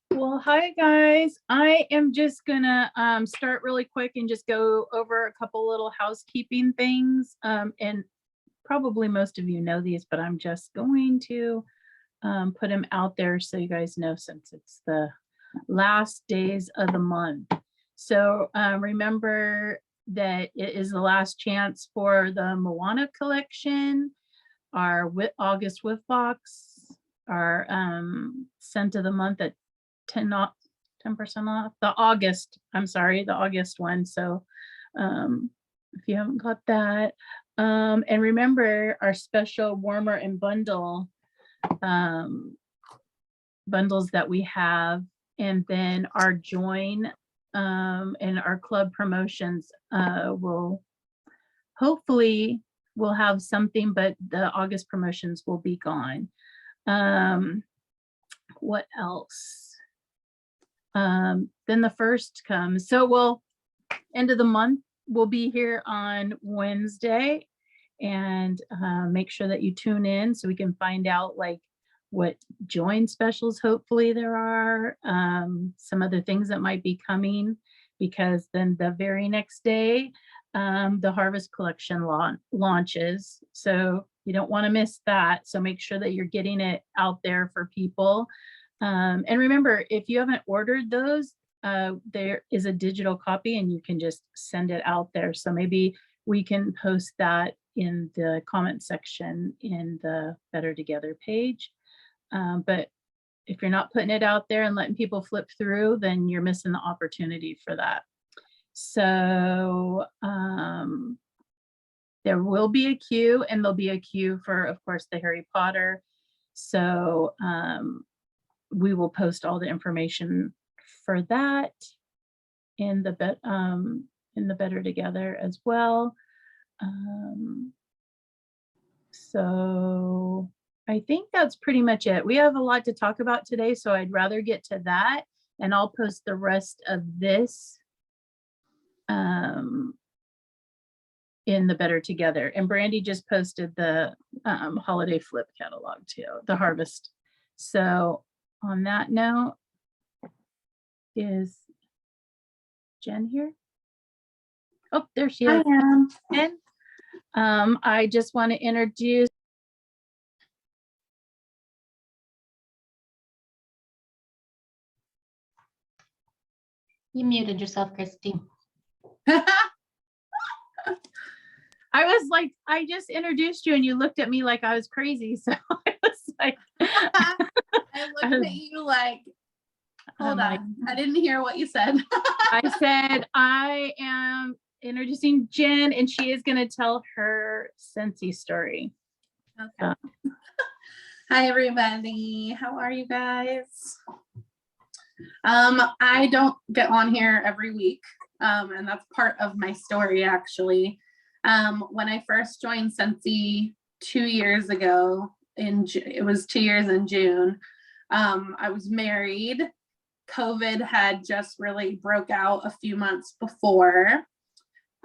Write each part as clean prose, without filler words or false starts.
Well, hi guys. I am just gonna start really quick and just go over a couple little housekeeping things. And probably most of you know these, but I'm just going to put them out there so you guys know, since it's the last days of the month. So remember that it is the last chance for the Moana collection, our August Whiff Box, our scent of the month at 10% off. The August one. So if you haven't got that, and remember our special warmer and bundle bundles that we have, and then our join and our club promotions will hopefully we'll have something, but the August promotions will be gone. What else? Then the first comes. So end of the month, we'll be here on Wednesday, and make sure that you tune in so we can find out like what join specials hopefully there are, some other things that might be coming, because then the very next day the Harvest Collection launches. So you don't want to miss that. So make sure that you're getting it out there for people. And remember, if you haven't ordered those, there is a digital copy and you can just send it out there. So maybe we can post that in the comment section in the Better Together page. But if you're not putting it out there and letting people flip through, then you're missing the opportunity for that. So there will be a queue, and there'll be a queue for, of course, the Harry Potter. So we will post all the information for that in the Better Together as well. So I think that's pretty much it. We have a lot to talk about today, so I'd rather get to that, and I'll post the rest of this in the Better Together. And Brandy just posted the holiday flip catalog too, the Harvest. So on that note, is Jen here? Oh, there she is. I am. Jen, I just want to introduce You muted yourself, Christy. I was like, I just introduced you and you looked at me like I was crazy. So I was like, I looked at you like, hold on. I didn't hear what you said. I said, I am introducing Jen, and she is going to tell her Scentsy story. Okay. Hi, everybody. How are you guys? I don't get on here every week, and that's part of my story, actually. When I first joined Scentsy 2 years ago, it was 2 years in June, I was married. COVID had just really broke out a few months before.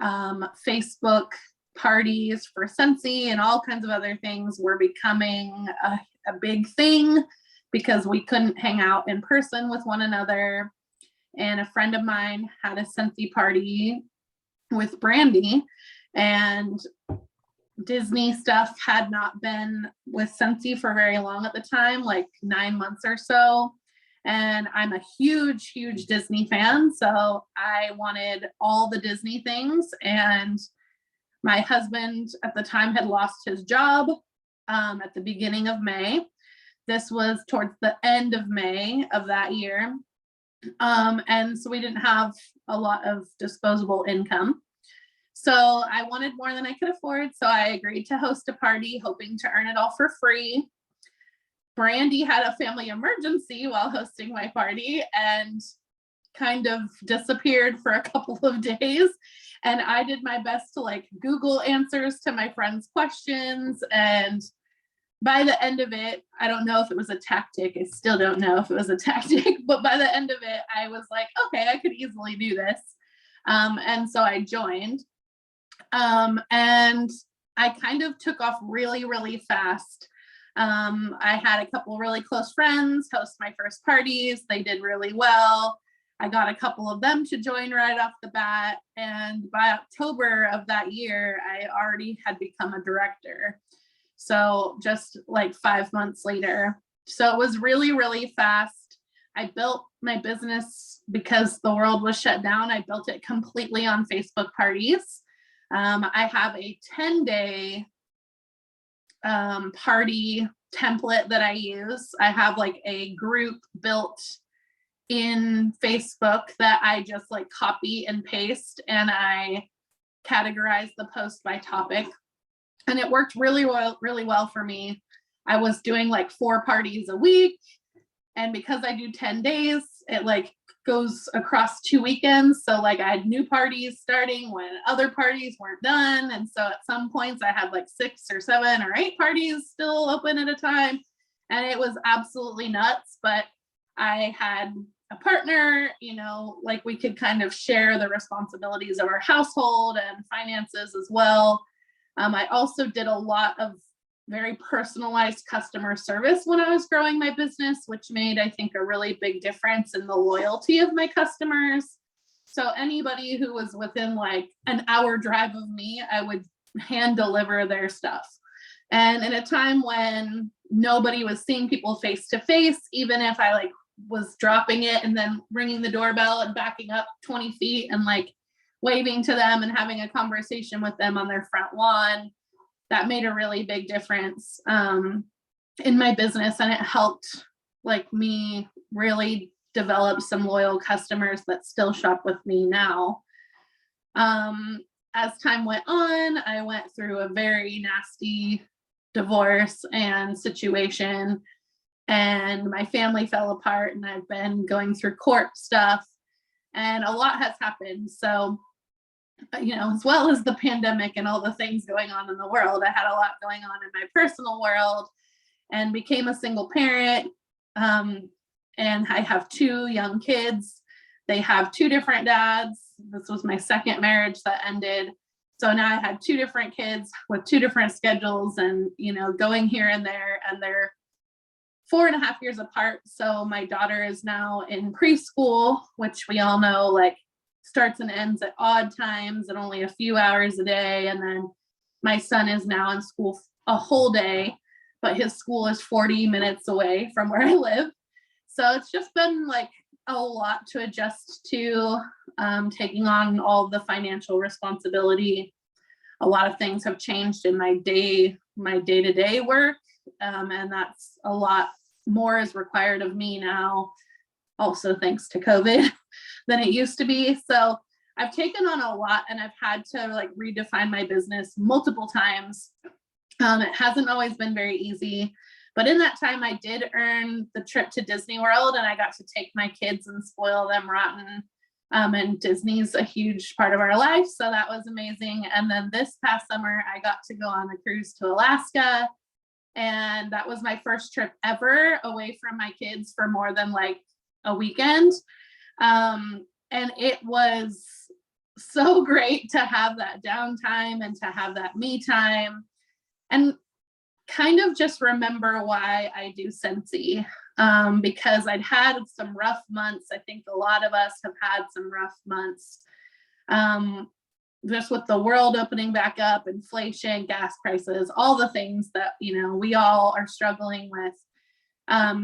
Facebook parties for Scentsy and all kinds of other things were becoming a big thing because we couldn't hang out in person with one another. And a friend of mine had a Scentsy party with Brandy, and Disney stuff had not been with Scentsy for very long at the time, like 9 months or so. And I'm a huge, huge Disney fan. So I wanted all the Disney things. And my husband at the time had lost his job at the beginning of May. This was towards the end of May of that year. And so we didn't have a lot of disposable income. So I wanted more than I could afford. So I agreed to host a party, hoping to earn it all for free. Brandy had a family emergency while hosting my party and kind of disappeared for a couple of days. And I did my best to like Google answers to my friends' questions. And by the end of it, I don't know if it was a tactic. I still don't know if it was a tactic, but by the end of it, I was like, okay, I could easily do this. And so I joined. And I kind of took off really, really fast. I had a couple really close friends host my first parties. They did really well. I got a couple of them to join right off the bat. And by October of that year, I already had become a director. So just like 5 months later. So it was really, really fast. I built my business because the world was shut down. I built it completely on Facebook parties. I have a 10-day party template that I use. I have like a group built in Facebook that I just like copy and paste, and I categorize the post by topic. And it worked really well for me. I was doing like 4 parties a week. And because I do 10 days, it like goes across 2 weekends. So like I had new parties starting when other parties weren't done. And so at some points I had like 6 or 7 or 8 parties still open at a time. And it was absolutely nuts. But I had a partner, you know, like we could kind of share the responsibilities of our household and finances as well. I also did a lot of very personalized customer service when I was growing my business, which made, I think, a really big difference in the loyalty of my customers. So anybody who was within like an hour drive of me, I would hand deliver their stuff. And in a time when nobody was seeing people face to face, even if I like was dropping it and then ringing the doorbell and backing up 20 feet and like waving to them and having a conversation with them on their front lawn, that made a really big difference in my business. And it helped like me really develop some loyal customers that still shop with me now. As time went on, I went through a very nasty divorce and situation, and my family fell apart, and I've been going through court stuff, and a lot has happened. So, you know, as well as the pandemic and all the things going on in the world, I had a lot going on in my personal world and became a single parent. And I have 2 young kids. They have 2 different dads. This was my second marriage that ended. So now I had 2 different kids with 2 different schedules and, you know, going here and there, and they're 4.5 years apart. So my daughter is now in preschool, which we all know, like, starts and ends at odd times and only a few hours a day. And then my son is now in school a whole day, but his school is 40 minutes away from where I live. So it's just been like a lot to adjust to, taking on all the financial responsibility. A lot of things have changed in my day-to-day work. And that's a lot more is required of me now, also thanks to COVID, than it used to be. So I've taken on a lot, and I've had to like redefine my business multiple times. It hasn't always been very easy, but in that time I did earn the trip to Disney World, and I got to take my kids and spoil them rotten. And Disney's a huge part of our life, so that was amazing. And then this past summer I got to go on a cruise to Alaska, and that was my first trip ever away from my kids for more than like a weekend. And it was so great to have that downtime and to have that me time and kind of just remember why I do Scentsy, because I'd had some rough months. I think a lot of us have had some rough months, just with the world opening back up, inflation, gas prices, all the things that, you know, we all are struggling with.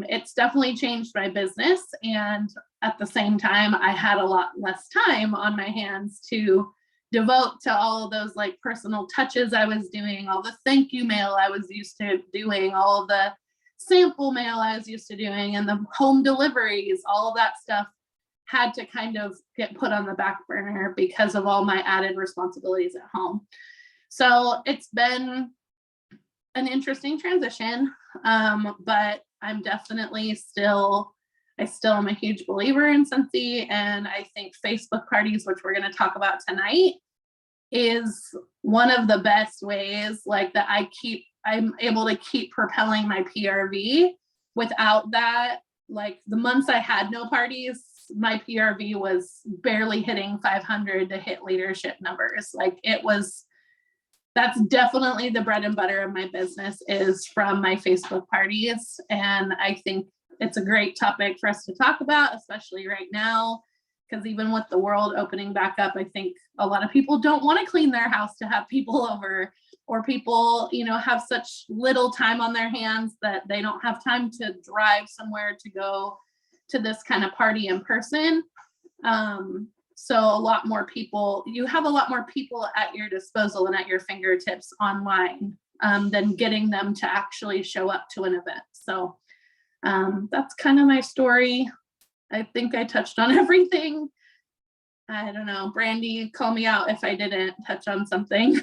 It's definitely changed my business. And at the same time, I had a lot less time on my hands to devote to all of those like personal touches I was doing, all the thank you mail I was used to doing, all of the sample mail I was used to doing, and the home deliveries, all of that stuff had to kind of get put on the back burner because of all my added responsibilities at home. So it's been an interesting transition, but I'm definitely I still am a huge believer in Scentsy, and I think Facebook parties, which we're going to talk about tonight, is one of the best ways like that I'm able to keep propelling my PRV. Without that, like the months I had no parties, my PRV was barely hitting 500 to hit leadership numbers. Like it was that's definitely the bread and butter of my business, is from my Facebook parties. And I think it's a great topic for us to talk about, especially right now, because even with the world opening back up, I think a lot of people don't want to clean their house to have people over, or people, you know, have such little time on their hands that they don't have time to drive somewhere to go to this kind of party in person. So a lot more people, you have a lot more people at your disposal and at your fingertips online than getting them to actually show up to an event. So that's kind of my story. I think I touched on everything. I don't know, Brandy, call me out if I didn't touch on something.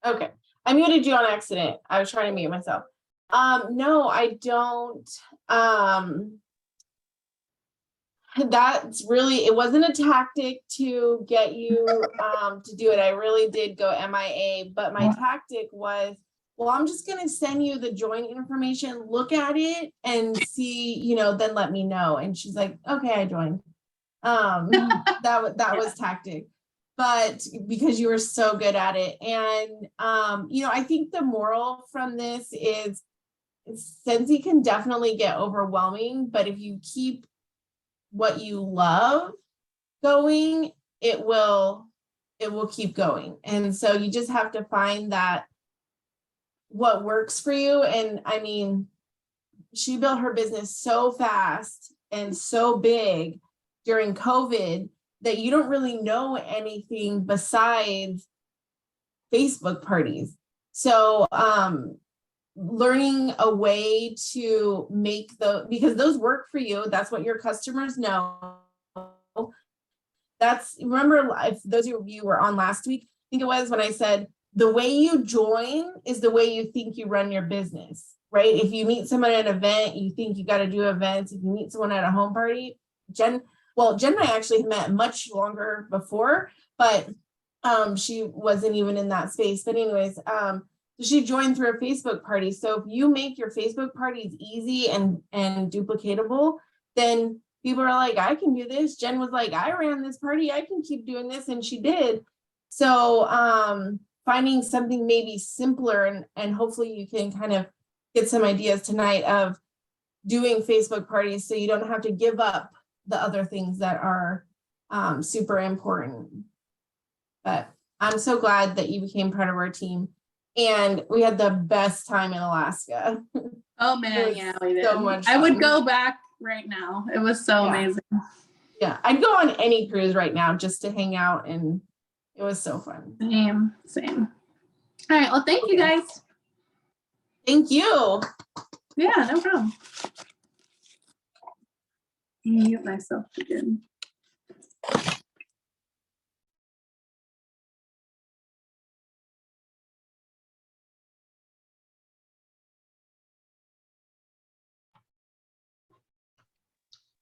Okay, I muted you on accident. I was trying to mute myself. No, I don't. That's really, it wasn't a tactic to get you to do it. I really did go MIA, but my tactic was, well, I'm just gonna send you the join information, look at it and see, you know, then let me know. And she's like, okay, I joined. That was tactic. But because you were so good at it. And, you know, I think the moral from this is Scentsy can definitely get overwhelming, but if you keep what you love going, it will keep going. And so you just have to find that what works for you. And I mean, she built her business so fast and so big during COVID that you don't really know anything besides Facebook parties. So learning a way to make because those work for you, that's what your customers know. Remember, if those of you were on last week, I think it was when I said, the way you join is the way you think you run your business, right? If you meet someone at an event, you think you got to do events. If you meet someone at a home party, Jen and I actually met much longer before, but she wasn't even in that space. But anyways, she joined through a Facebook party. So if you make your Facebook parties easy and duplicatable, then people are like, I can do this. Jen was like, I ran this party, I can keep doing this. And she did. So finding something maybe simpler and hopefully you can kind of get some ideas tonight of doing Facebook parties so you don't have to give up the other things that are super important. But I'm so glad that you became part of our team. And we had the best time in Alaska. Oh man, yeah, we did. So much I would fun. go back right now. It was so amazing. Yeah, I'd go on any cruise right now just to hang out, and it was so fun. Same. All right, well, thank you guys. Thank you. Yeah, no problem. Mute myself again.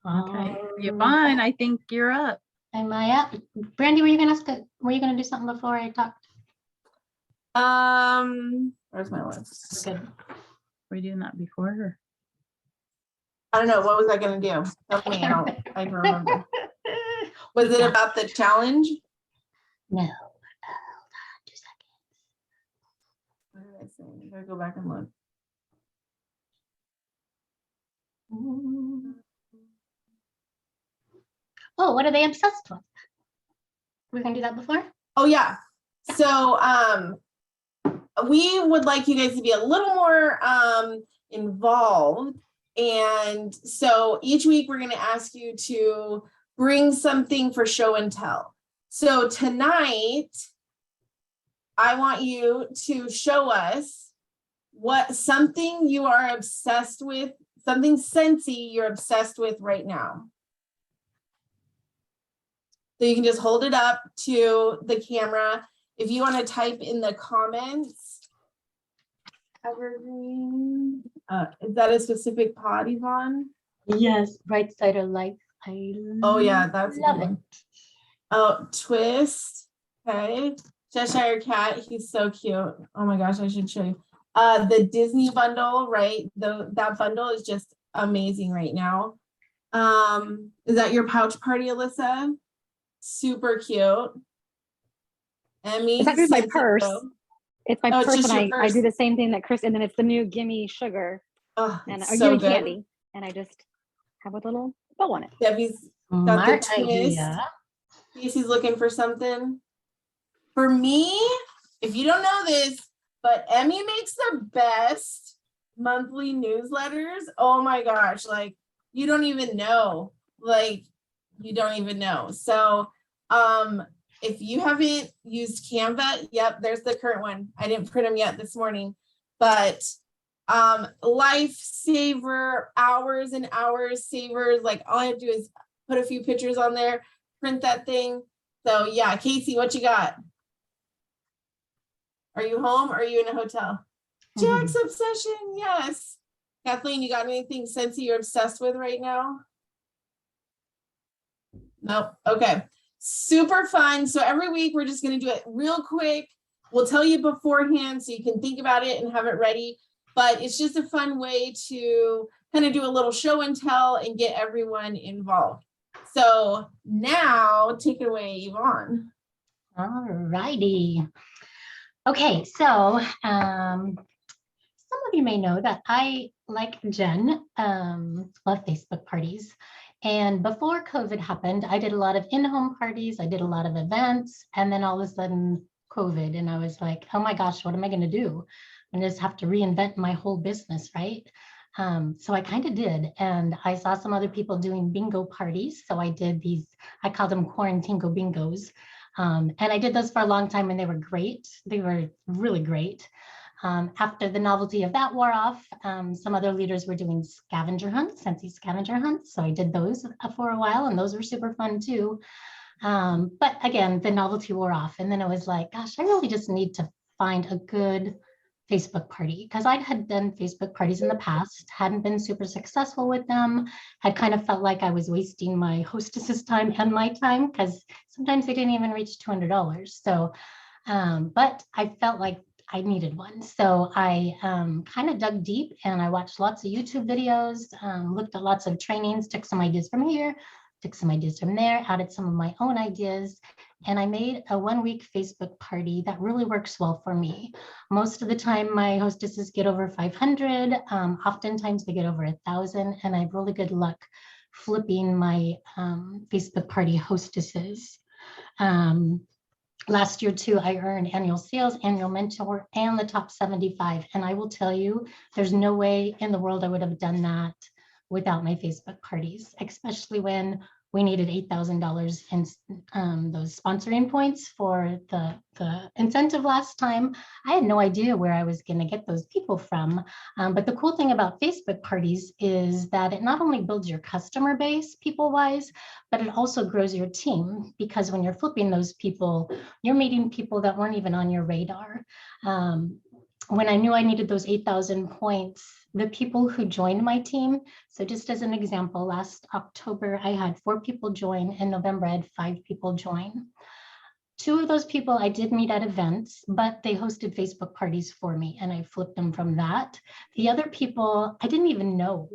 Okay, Yvonne, I think you're up. Am I up? Brandy, were you gonna do something before I talked? Where's my list? Good. Were you doing that before? Or? I don't know. What was I gonna do? Help me out. I don't remember. Was it about the challenge? No. Hold on 2 seconds. What did I say? I gotta go back and look. Oh, what are they obsessed with? We're gonna do that before? Oh yeah. So we would like you guys to be a little more involved. And so each week we're going to ask you to bring something for show and tell. So tonight, I want you to show us something you are obsessed with, something Scentsy you're obsessed with right now. So you can just hold it up to the camera. If you want to type in the comments, evergreen, is that a specific pod, Yvonne? Yes, bright side of life. Oh yeah, that's a love good it. one. Oh, Twist. Okay. Cheshire Cat, he's so cute. Oh my gosh, I should show you. The Disney bundle, right? That bundle is just amazing right now. Is that your pouch party, Alyssa? Super cute. Emmy. It's actually my says purse. hello. It's my Oh, it's purse, just and your I do purse. the same thing that Chris, and then it's the new Gimme Sugar Oh, and it's or so Gimme good. Candy, and I just have a little bow on it. Debbie's got Smart the twist. idea. Casey's looking for something. For me, if you don't know this, but Emmy makes the best monthly newsletters. Oh my gosh, like you don't even know. Like you don't even know. So if you haven't used Canva, yep, there's the current one. I didn't print them yet this morning, but lifesaver, hours and hours savers. Like all I have to do is put a few pictures on there, print that thing. So yeah, Casey, what you got? Are you home or are you in a hotel? Jack's obsession, yes. Kathleen, you got anything Scentsy you're obsessed with right now? Nope. Okay. Super fun. So every week we're just going to do it real quick. We'll tell you beforehand so you can think about it and have it ready. But it's just a fun way to kind of do a little show and tell and get everyone involved. So now take it away, Yvonne. All righty. Okay, so some of you may know that I, like Jen, love Facebook parties. And before COVID happened, I did a lot of in-home parties. I did a lot of events. And then all of a sudden, COVID. And I was like, oh my gosh, what am I going to do? I just have to reinvent my whole business, right? So I kind of did. And I saw some other people doing bingo parties. So I did these, I called them Quarantingo bingos. And I did those for a long time and they were great. They were really great. After the novelty of that wore off, some other leaders were doing scavenger hunts, Scentsy scavenger hunts. So I did those for a while and those were super fun too. But again, the novelty wore off. And then it was like, gosh, I really just need to find a good Facebook party because I had done Facebook parties in the past, hadn't been super successful with them, had kind of felt like I was wasting my hostess's time and my time because sometimes they didn't even reach $200. So, but I felt like I needed one. So I kind of dug deep and I watched lots of YouTube videos, looked at lots of trainings, took some ideas from here, took some ideas from there, added some of my own ideas, and I made a 1-week Facebook party that really works well for me. Most of the time, my hostesses get over 500. Oftentimes they get over 1,000, and I have really good luck flipping my Facebook party hostesses. Last year too, I earned annual sales, annual mentor, and the top 75. And I will tell you, there's no way in the world I would have done that without my Facebook parties, especially when we needed $8,000 in those sponsoring points for the incentive last time. I had no idea where I was going to get those people from. But the cool thing about Facebook parties is that it not only builds your customer base people-wise, but it also grows your team because when you're flipping those people, you're meeting people that weren't even on your radar. When I knew I needed those 8,000 points, the people who joined my team, so just as an example, last October, I had 4 people join. In November, I had 5 people join. 2 of those people I did meet at events, but they hosted Facebook parties for me and I flipped them from that. The other people, I didn't even know.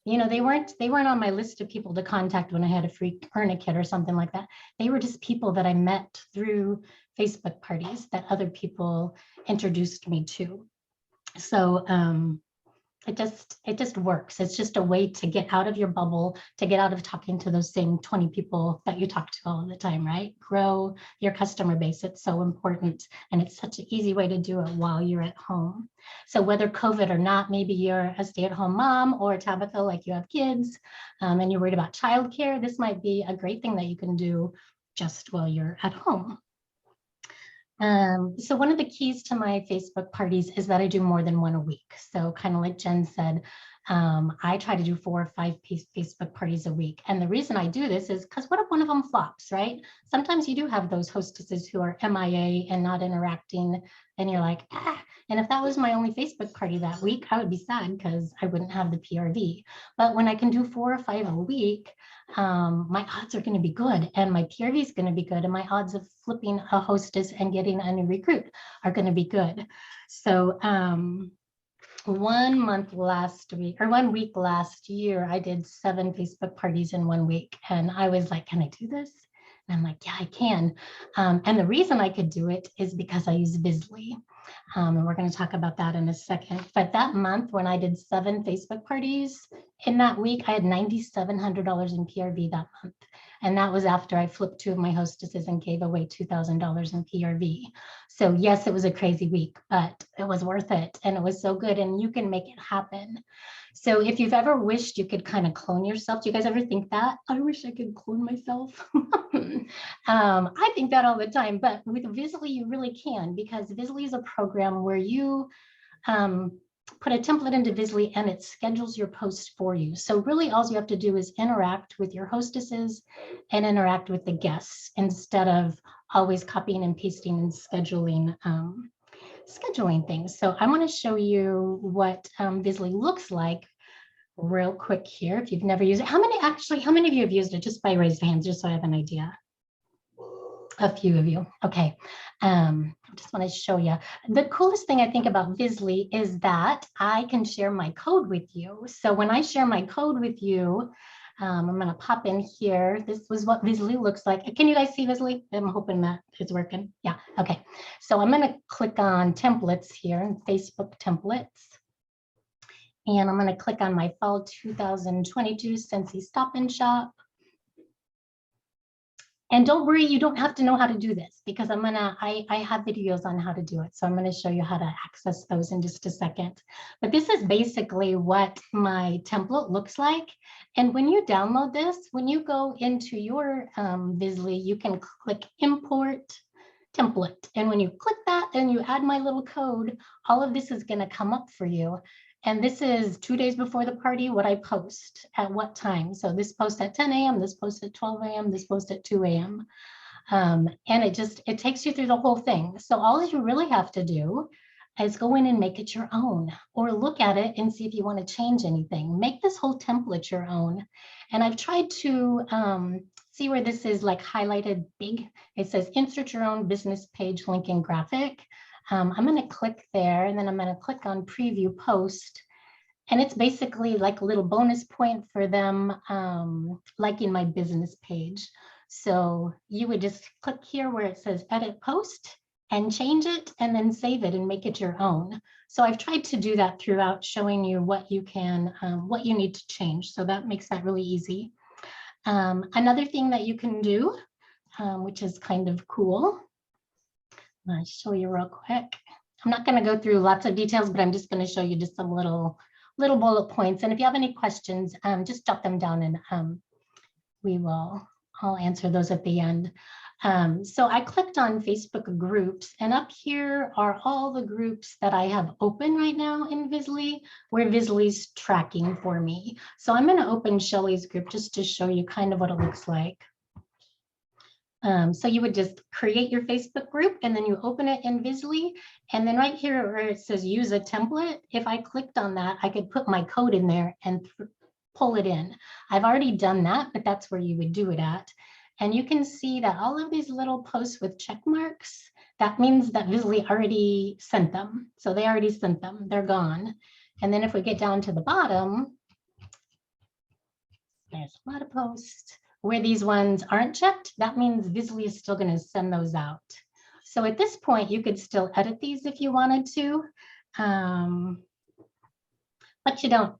You know, they weren't on my list of people to contact when I had a free earn a kit or something like that. They were just people that I met through Facebook parties that other people introduced me to. So it just works. It's just a way to get out of your bubble, to get out of talking to those same 20 people that you talk to all the time, right? Grow your customer base. It's so important. And it's such an easy way to do it while you're at home. So whether COVID or not, maybe you're a stay-at-home mom or Tabitha, like you have kids and you're worried about childcare, this might be a great thing that you can do just while you're at home. So one of the keys to my Facebook parties is that I do more than one a week. So kind of like Jen said, I try to do 4 or 5 Facebook parties a week. And the reason I do this is because what if one of them flops, right? Sometimes you do have those hostesses who are MIA and not interacting and you're like, ah. And if that was my only Facebook party that week, I would be sad because I wouldn't have the PRV. But when I can do 4 or 5 a week, my odds are going to be good and my PRV is going to be good and my odds of flipping a hostess and getting a new recruit are going to be good. So 1 week last year, I did 7 Facebook parties in 1 week. And I was like, can I do this? And I'm like, yeah, I can. And the reason I could do it is because I use Visly. And we're going to talk about that in a second. But that month, when I did 7 Facebook parties in that week, I had $9,700 in PRV that month. And that was after I flipped 2 of my hostesses and gave away $2,000 in PRV. So yes, it was a crazy week, but it was worth it. And it was so good. And you can make it happen. So if you've ever wished you could kind of clone yourself, do you guys ever think that? I wish I could clone myself. I think that all the time, but with Visly, you really can, because Visly is a program where you put a template into Visly and it schedules your post for you. So really all you have to do is interact with your hostesses and interact with the guests instead of always copying and pasting and scheduling things. So I want to show you what Visly looks like real quick here. If you've never used it, how many of you have used it? Just by raised hands, just so I have an idea. A few of you. Okay. I just want to show you. The coolest thing I think about Visly is that I can share my code with you. So when I share my code with you, I'm going to pop in here. This was what Visly looks like. Can you guys see Visly? I'm hoping that it's working. Yeah. Okay. So I'm going to click on templates here, Facebook templates. And I'm going to click on my fall 2022 Scentsy Stop and Shop. And don't worry, you don't have to know how to do this, because I have videos on how to do it. So I'm going to show you how to access those in just a second. But this is basically what my template looks like. And when you download this, when you go into your Visly, you can click import template. And when you click that and you add my little code, all of this is going to come up for you. And this is 2 days before the party, what I post at what time. So this post at 10 a.m., this post at 12 a.m., this post at 2 a.m. And it takes you through the whole thing. So all you really have to do is go in and make it your own, or look at it and see if you want to change anything. Make this whole template your own. And I've tried to see where this is like highlighted big. It says insert your own business page link and graphic. I'm going to click there, and then I'm going to click on preview post. And it's basically like a little bonus point for them liking my business page. So you would just click here where it says edit post and change it, and then save it and make it your own. So I've tried to do that throughout, showing you what you can, what you need to change. So that makes that really easy. Another thing that you can do, which is kind of cool, I'll show you real quick. I'm not going to go through lots of details, but I'm just going to show you just some little bullet points. And if you have any questions, just jot them down, and I'll answer those at the end. So I clicked on Facebook groups, and up here are all the groups that I have open right now in Visly, where Visly's tracking for me. So I'm going to open Shelly's group just to show you kind of what it looks like. So you would just create your Facebook group, and then you open it in Visly. And then right here where it says use a template, if I clicked on that, I could put my code in there and pull it in. I've already done that, but that's where you would do it at. And you can see that all of these little posts with check marks, that means that Visly already sent them. So they already sent them, they're gone. And then if we get down to the bottom, there's a lot of posts. Where these ones aren't checked, that means Visly is still going to send those out. So at this point, you could still edit these if you wanted to, but you don't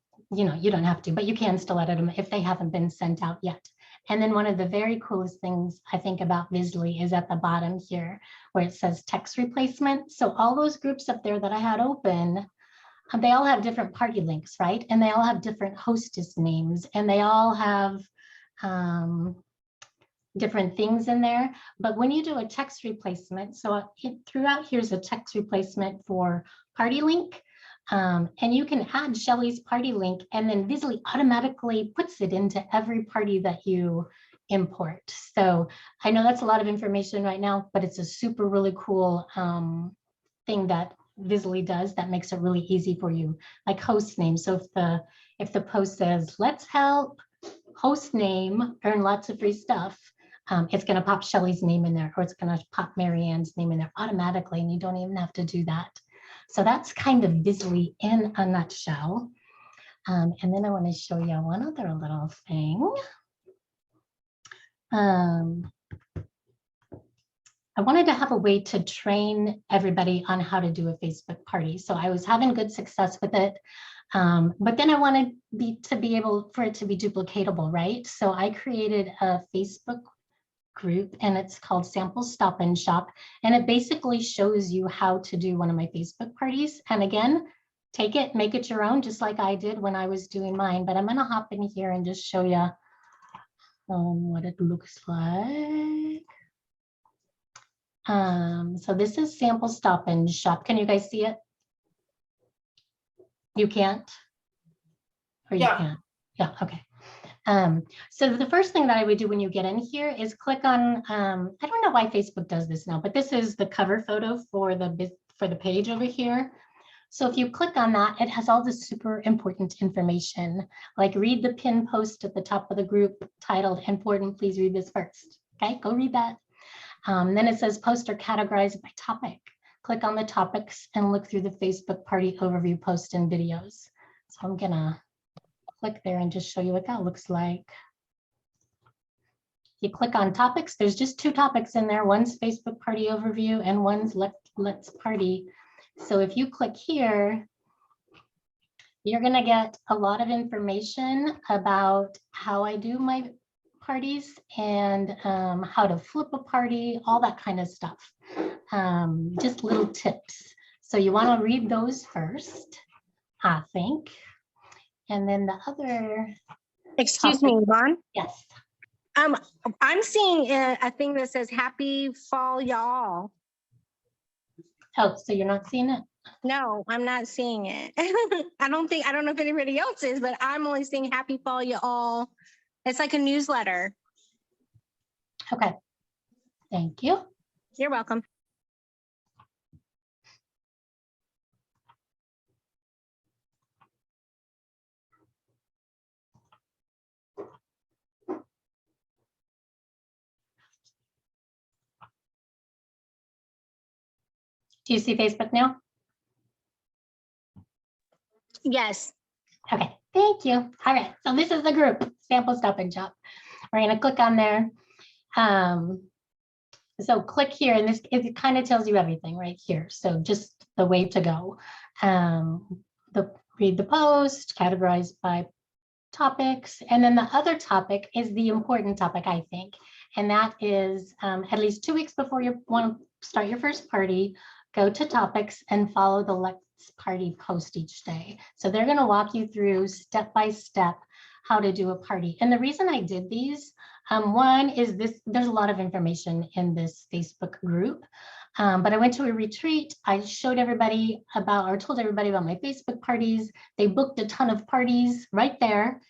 have to, but you can still edit them if they haven't been sent out yet. And then one of the very coolest things I think about Visly is at the bottom here, where it says text replacement. So all those groups up there that I had open, they all have different party links, right? And they all have different hostess names, and they all have different things in there. But when you do a text replacement, so throughout here's a text replacement for party link, and you can add Shelly's party link, and then Visly automatically puts it into every party that you import. So I know that's a lot of information right now, but it's a super really cool thing that Visly does that makes it really easy for you, like host name. So if the post says let's help host name earn lots of free stuff, it's going to pop Shelly's name in there, or it's going to pop Mary Ann's name in there automatically, and you don't even have to do that. So that's kind of Bizly in a nutshell. And then I want to show you one other little thing. I wanted to have a way to train everybody on how to do a Facebook party. So I was having good success with it. But then I wanted to be able for it to be duplicatable, right? So I created a Facebook group and it's called Sample Stop and Shop. And it basically shows you how to do one of my Facebook parties. And again, take it, make it your own, just like I did when I was doing mine. But I'm gonna hop in here and just show you what it looks like. So this is Sample Stop and Shop. Can you guys see it? You can't? Or you Yeah. can? Yeah, okay. So the first thing that I would do when you get in here is click on, I don't know why Facebook does this now, but this is the cover photo for the page over here. So if you click on that, it has all the super important information, like read the pin post at the top of the group titled "Important, please read this first." Okay, go read that. Then it says post are categorized by topic. Click on the topics and look through the Facebook party overview post and videos. So I'm gonna click there and just show you what that looks like. You click on topics, there's just 2 topics in there. One's Facebook party overview and one's let's party. So if you click here, you're gonna get a lot of information about how I do my parties and how to flip a party, all that kind of stuff. Just little tips. So you want to read those first, I think. And then the other. Excuse me, Yvonne. Yes. I'm seeing a thing that says "Happy Fall, y'all." Oh, so you're not seeing it? No, I'm not seeing it. I don't know if anybody else is, but I'm only seeing "Happy Fall, y'all." It's like a newsletter. Okay. Thank you. You're welcome. Do you see Facebook now? Yes. Okay, thank you. All right, so this is the group, Sample Stop and Shop. We're gonna click on there. So click here and it kind of tells you everything right here. So just the way to go. Read the post, categorized by topics. And then the other topic is the important topic, I think. And that is at least 2 weeks before you want to start your first party, go to topics and follow the Let's Party post each day. So they're going to walk you through step by step how to do a party. And the reason I did these, one is there's a lot of information in this Facebook group. But I went to a retreat. I showed everybody told everybody about my Facebook parties. They booked a ton of parties right there.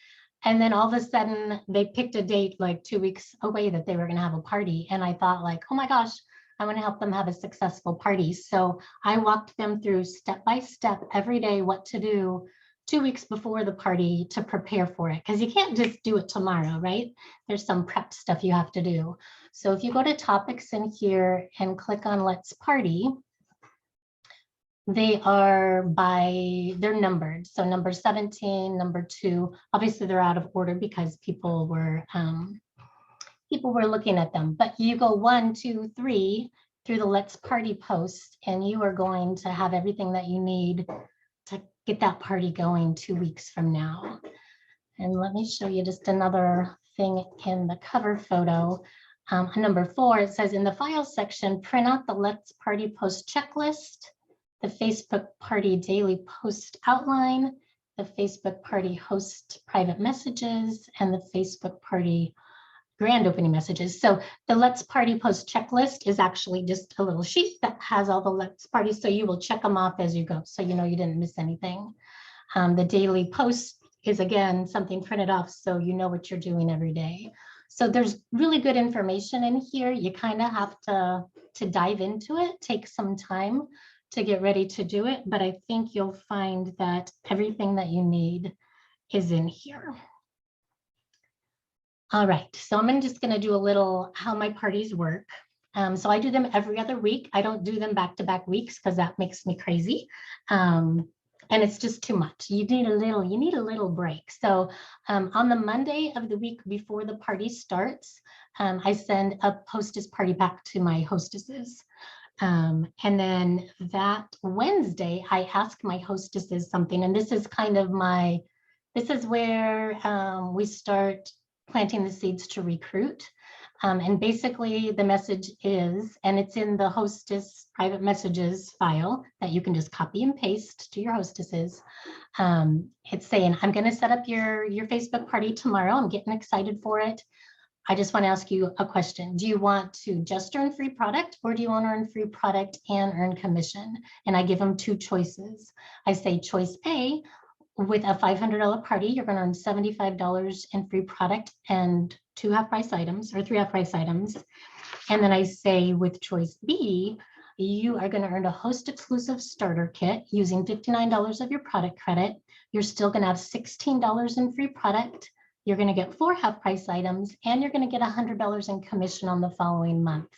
And then all of a sudden they picked a date like 2 weeks away that they were going to have a party. And I thought like, oh my gosh, I want to help them have a successful party. So I walked them through step by step every day what to do 2 weeks before the party to prepare for it. Because you can't just do it tomorrow, right? There's some prep stuff you have to do. So if you go to topics in here and click on Let's Party, they're numbered. So number 17, number 2, obviously they're out of order because people were looking at them. But you go 1, 2, 3 through the Let's Party post, and you are going to have everything that you need to get that party going 2 weeks from now. And let me show you just another thing in the cover photo. Number 4, it says in the file section, print out the Let's Party post checklist, the Facebook party daily post outline, the Facebook party host private messages, and the Facebook party grand opening messages. So the Let's Party post checklist is actually just a little sheet that has all the Let's Parties. So you will check them off as you go. So you know you didn't miss anything. The daily post is again, something printed off. So you know what you're doing every day. So there's really good information in here. You kind of have to dive into it, take some time to get ready to do it. But I think you'll find that everything that you need is in here. All right, so I'm just going to do a little how my parties work. So I do them every other week. I don't do them back-to-back weeks because that makes me crazy. And it's just too much. You need a little break. So on the Monday of the week before the party starts, I send a hostess party pack to my hostesses. And then that Wednesday, I ask my hostesses something, and this is kind of this is where we start planting the seeds to recruit. And basically the message is, and it's in the hostess private messages file that you can just copy and paste to your hostesses. It's saying, I'm going to set up your Facebook party tomorrow. I'm getting excited for it. I just want to ask you a question. Do you want to just earn free product, or do you want to earn free product and earn commission? And I give them two choices. I say choice A, with a $500 party, you're going to earn $75 in free product and 2 half-price items or 3 half-price items. And then I say with choice B, you are going to earn a host exclusive starter kit using $59 of your product credit. You're still going to have $16 in free product. You're going to get 4 half-price items, and you're going to get $100 in commission on the following month.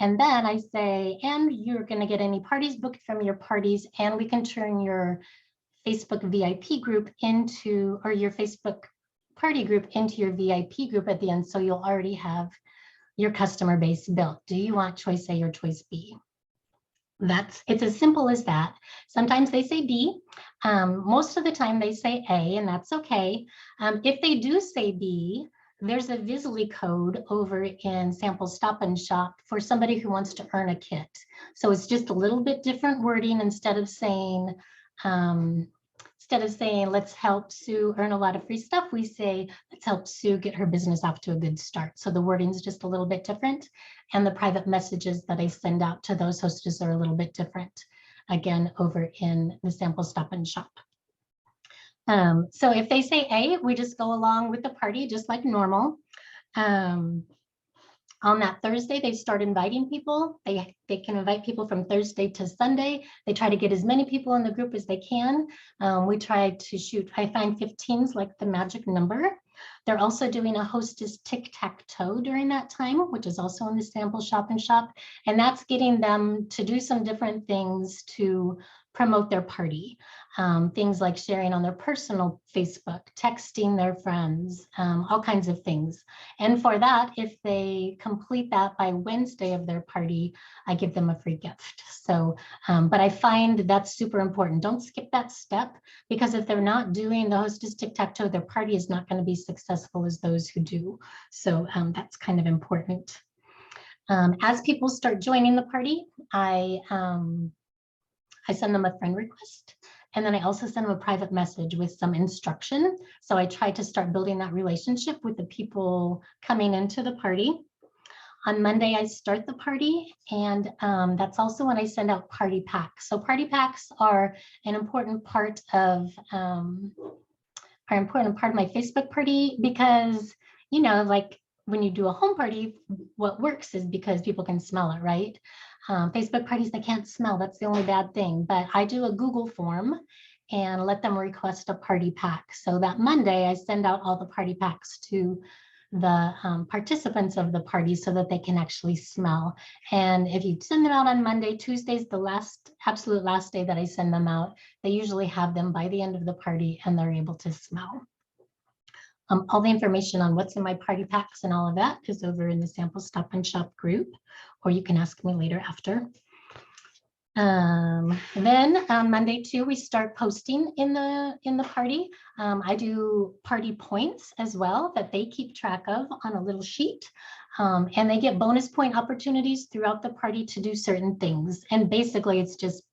And then I say, and you're going to get any parties booked from your parties, and we can turn your Facebook VIP group into, or your Facebook party group into your VIP group at the end. So you'll already have your customer base built. Do you want choice A or choice B? It's as simple as that. Sometimes they say B. Most of the time they say A, and that's okay. If they do say B, there's a Visly code over in Sample Stop and Shop for somebody who wants to earn a kit. So it's just a little bit different wording. Instead of saying, let's help Sue earn a lot of free stuff, we say, let's help Sue get her business off to a good start. So the wording is just a little bit different. And the private messages that I send out to those hostesses are a little bit different, again, over in the Sample Stop and Shop. So if they say A, we just go along with the party just like normal. On that Thursday, they start inviting people. They can invite people from Thursday to Sunday. They try to get as many people in the group as they can. We try to shoot, I find 15's like the magic number. They're also doing a hostess tic-tac-toe during that time, which is also in the Sample Shop and Shop. And that's getting them to do some different things to promote their party. Things like sharing on their personal Facebook, texting their friends, all kinds of things. And for that, if they complete that by Wednesday of their party, I give them a free gift. So, but I find that's super important. Don't skip that step, because if they're not doing the hostess tic-tac-toe, their party is not going to be successful as those who do. So that's kind of important. As people start joining the party, I send them a friend request, and then I also send them a private message with some instruction. So I try to start building that relationship with the people coming into the party. On Monday, I start the party, and that's also when I send out party packs. So party packs are an important part of my Facebook party, because, you know, like when you do a home party, what works is because people can smell it, right? Facebook parties, they can't smell. That's the only bad thing. But I do a Google form and let them request a party pack. So that Monday, I send out all the party packs to the participants of the party so that they can actually smell. And if you send them out on Monday, Tuesday's the absolute last day that I send them out. They usually have them by the end of the party and they're able to smell. All the information on what's in my party packs and all of that is over in the Sample Stop and Shop group, or you can ask me later after. Then on Monday too, we start posting in the party. I do party points as well that they keep track of on a little sheet. And they get bonus point opportunities throughout the party to do certain things. And basically it's just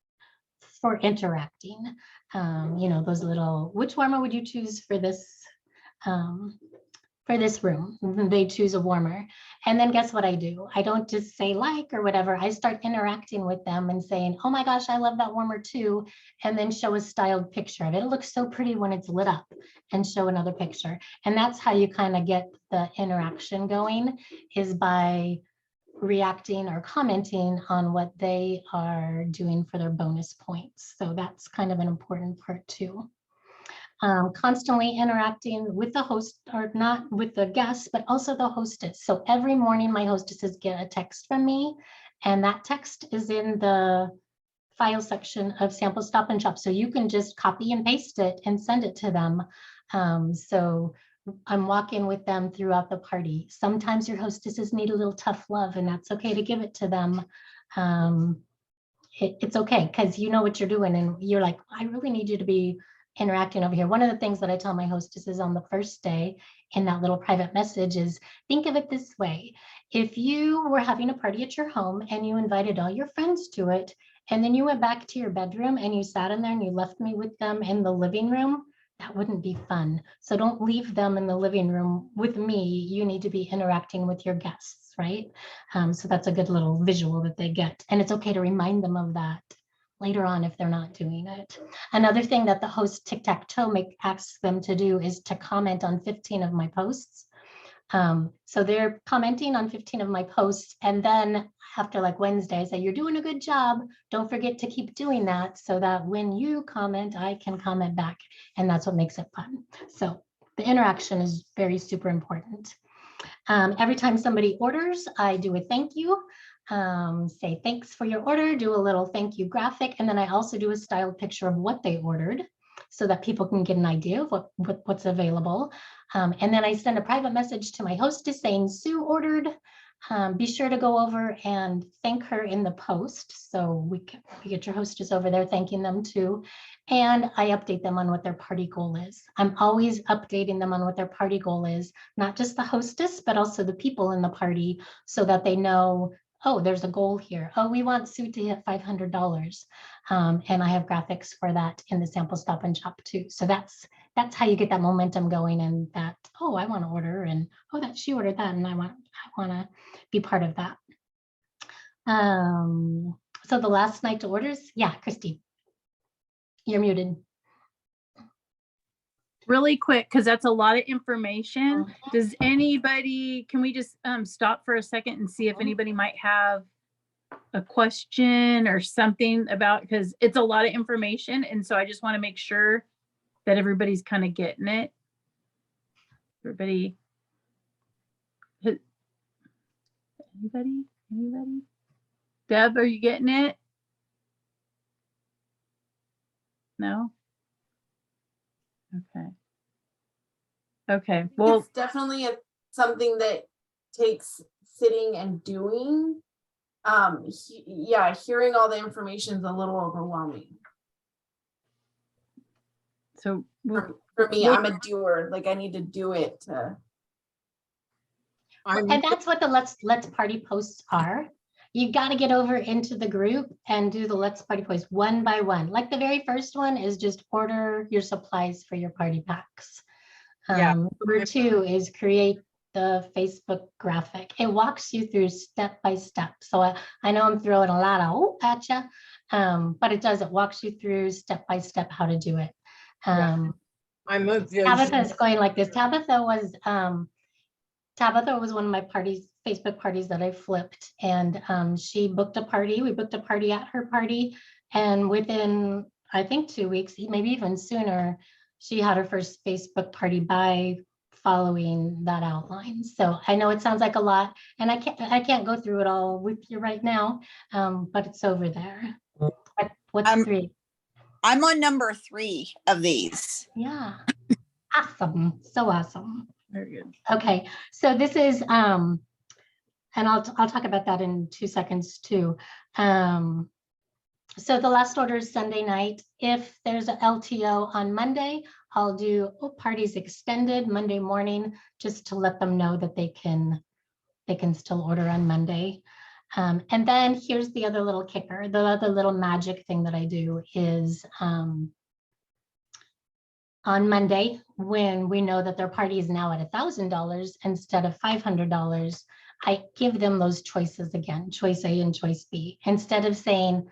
for interacting. You know, those little, which warmer would you choose for this room? They choose a warmer. And then guess what I do? I don't just say like or whatever. I start interacting with them and saying, oh my gosh, I love that warmer too. And then show a styled picture of it. It looks so pretty when it's lit up, and show another picture. And that's how you kind of get the interaction going, is by reacting or commenting on what they are doing for their bonus points. So that's kind of an important part too. constantly interacting with the host, or not with the guests, but also the hostess. So every morning my hostesses get a text from me, and that text is in the file section of Sample Stop and Shop. So you can just copy and paste it and send it to them. So I'm walking with them throughout the party. Sometimes your hostesses need a little tough love, and that's okay to give it to them. It's okay, because you know what you're doing, and you're like, I really need you to be interacting over here. One of the things that I tell my hostesses on the first day in that little private message is, think of it this way. If you were having a party at your home and you invited all your friends to it, and then you went back to your bedroom and you sat in there and you left me with them in the living room, that wouldn't be fun. So don't leave them in the living room with me. You need to be interacting with your guests, right? So that's a good little visual that they get. And it's okay to remind them of that later on if they're not doing it. Another thing that the host Tic-Tac-Toe asks them to do is to comment on 15 of my posts. So they're commenting on 15 of my posts, and then after like Wednesday, I say, you're doing a good job. Don't forget to keep doing that so that when you comment, I can comment back. And that's what makes it fun. So the interaction is super important. Every time somebody orders, I do a thank you. Say thanks for your order, do a little thank you graphic, and then I also do a styled picture of what they ordered so that people can get an idea of what's available. And then I send a private message to my hostess saying Sue ordered. Be sure to go over and thank her in the post. So we get your hostess over there thanking them too. And I update them on what their party goal is. I'm always updating them on what their party goal is, not just the hostess, but also the people in the party, so that they know, oh, there's a goal here. Oh, we want Sue to hit $500. And I have graphics for that in the Sample Stop and Shop too. So that's how you get that momentum going, and that, oh, I want to order, and oh, that she ordered that, and I want to be part of that. So the last night to orders, yeah, Christy, you're muted. Really quick, because that's a lot of information. Does anybody, can we just stop for a second and see if anybody might have a question or something about, because it's a lot of information. And so I just want to make sure that everybody's kind of getting it. Everybody? Anybody? Deb, are you getting it? No? Okay. Well, It's definitely something that takes sitting and doing. Yeah, hearing all the information is a little overwhelming. so For me, I'm a doer. Like, I need to do it to. And that's what the let's party posts are. You've got to get over into the group and do the let's party posts one by one. Like the very first one is just order your supplies for your party packs. Number 2 is create the Facebook graphic. It walks you through step by step. So I know I'm throwing a lot of at you, but it does. It walks you through step by step how to do it. Tabitha is going like this. Tabitha was one of my parties, Facebook parties that I flipped, and she booked a party. We booked a party at her party, and within, I think, 2 weeks, maybe even sooner, she had her first Facebook party by following that outline. So I know it sounds like a lot, and I can't go through it all with you right now, but it's over there. What's 3? I'm on number 3 of these. Yeah, awesome, so awesome. very good. Okay, so this is, and I'll talk about that in 2 seconds too. So the last order is Sunday night. If there's a LTO on Monday, I'll do parties extended Monday morning, just to let them know that they can still order on Monday. And then here's the other little kicker. The other little magic thing that I do is on Monday, when we know that their party is now at $1,000 instead of $500, I give them those choices again, choice A and choice B. Instead of saying,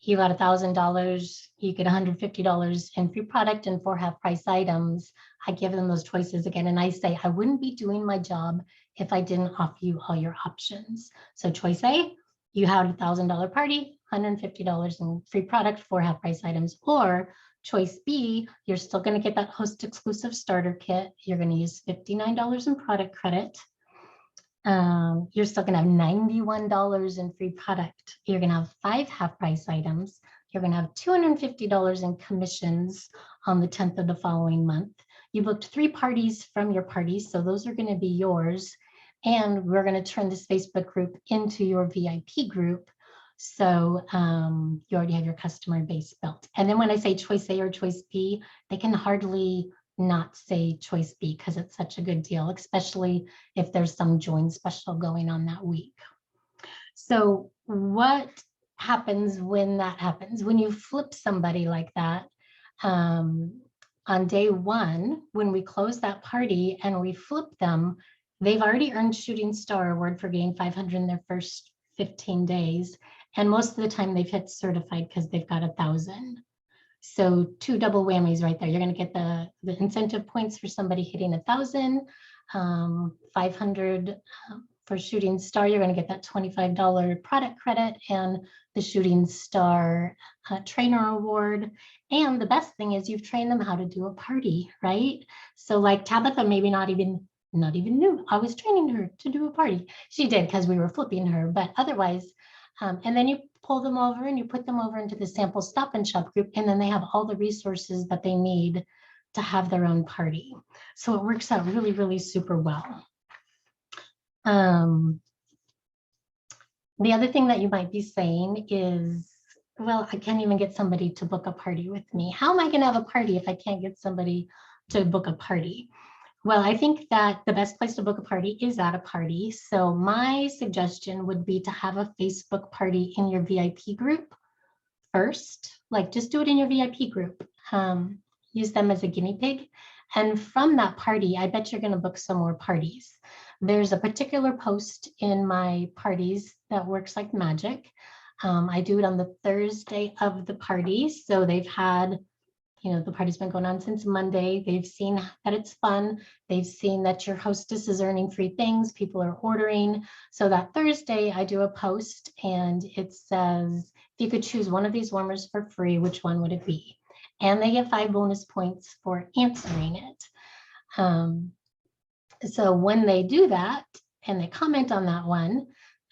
you got $1,000, you get $150 in free product and 4 half-price items, I give them those choices again. And I say, I wouldn't be doing my job if I didn't offer you all your options. So choice A, you had a $1,000 party, $150 in free product, 4 half-price items. Or Choice B, you're still going to get that host exclusive starter kit. You're going to use $59 in product credit. You're still going to have $91 in free product. You're going to have 5 half price items. You're going to have $250 in commissions on the 10th of the following month. You booked 3 parties from your parties, so those are going to be yours. And we're going to turn this Facebook group into your VIP group. So you already have your customer base built. And then when I say choice A or choice B, they can hardly not say choice B because it's such a good deal, especially if there's some join special going on that week. So what happens when that happens? When you flip somebody like that, on day 1, when we close that party and we flip them, they've already earned Shooting Star Award for getting 500 in their first 15 days. And most of the time they've hit certified because they've got 1,000. So 2 double whammies right there. You're going to get the incentive points for somebody hitting 1,000, 500 for Shooting Star. You're going to get that $25 product credit and the Shooting Star Trainer Award. And the best thing is you've trained them how to do a party, right? So like Tabitha, maybe not even knew I was training her to do a party. She did because we were flipping her, but otherwise, and then you pull them over and you put them over into the sample Stop and Shop group, and then they have all the resources that they need to have their own party. So it works out really, really super well. The other thing that you might be saying is, well, I can't even get somebody to book a party with me. How am I going to have a party if I can't get somebody to book a party? Well, I think that the best place to book a party is at a party. So my suggestion would be to have a Facebook party in your VIP group first. Like just do it in your VIP group. Use them as a guinea pig. And from that party, I bet you're going to book some more parties. There's a particular post in my parties that works like magic. I do it on the Thursday of the party. So they've had, the party's been going on since Monday. They've seen that it's fun. They've seen that your hostess is earning free things. People are ordering. So that Thursday I do a post and it says, if you could choose one of these warmers for free, which one would it be? And they get 5 bonus points for answering it. So when they do that and they comment on that one,